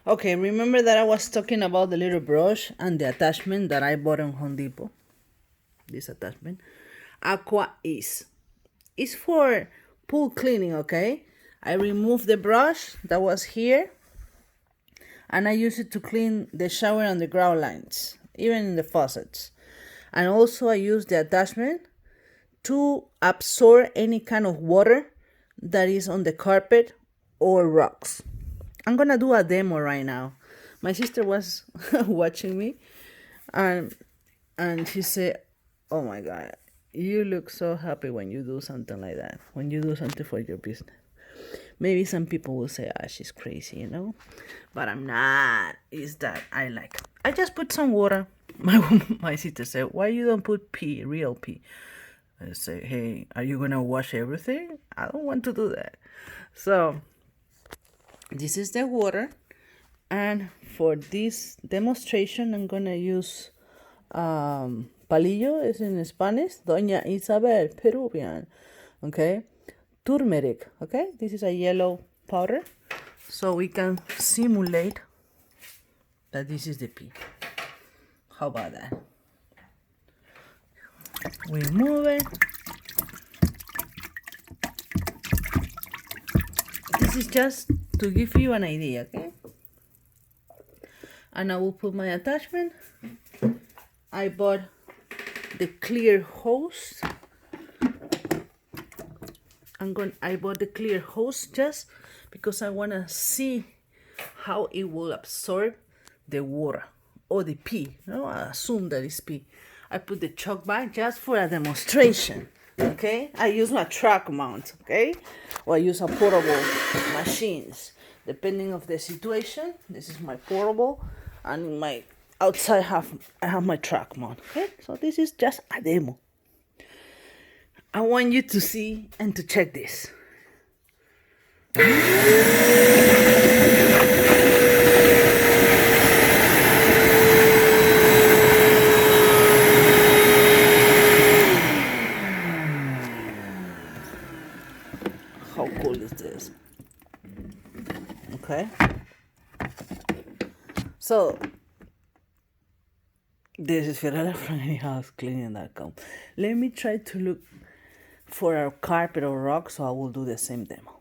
Okay, remember that I was talking about the little brush and the attachment that I bought on Home Depot? This attachment. Aqua is. It's for pool cleaning, okay? I removed the brush that was here and I use it to clean the shower and the grout lines, even in the faucets. And also I use the attachment to absorb any kind of water that is on the carpet or rocks. I'm gonna do a demo right now. My sister was watching me and she said, "Oh my God, you look so happy when you do something like that, when you do something for your business." Maybe some people will say, "Ah, she's crazy, you know," but I'm not. It's that I like. I just put some water. My sister said, "Why you don't put pee, real pee?" I say, "Hey, are you gonna wash everything? I don't want to do that." So this is the water, and for this demonstration, I'm gonna use palillo is in Spanish, Doña Isabel, Peruvian, okay? Turmeric, okay? This is a yellow powder, so we can simulate that this is the pea. How about that? We move it. This is just to give you an idea, okay? And I will put my attachment. I bought the clear hose. I bought the clear hose just because I want to see how it will absorb the water or the pee. No, I assume that it's pee. I put the chalk bag just for a demonstration. Okay, I use my truck mount. Okay, or I use a portable machines depending of the situation. This is my portable, and my outside I have my truck mount. Okay, so this is just a demo. I want you to see and to check this. How cool is this? Okay. So this is Fiorella from anyhousecleaning.com. Let me try to look for a carpet or rock, so I will do the same demo.